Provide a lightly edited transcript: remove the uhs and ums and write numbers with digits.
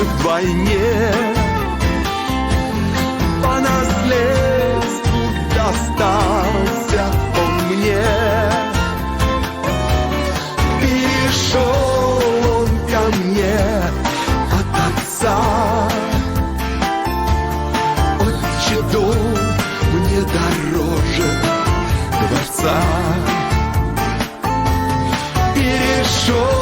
больше вдвойне. По наследству достался он мне. Перешел он ко мне от отца. Отче дом мне дороже дворца. Перешел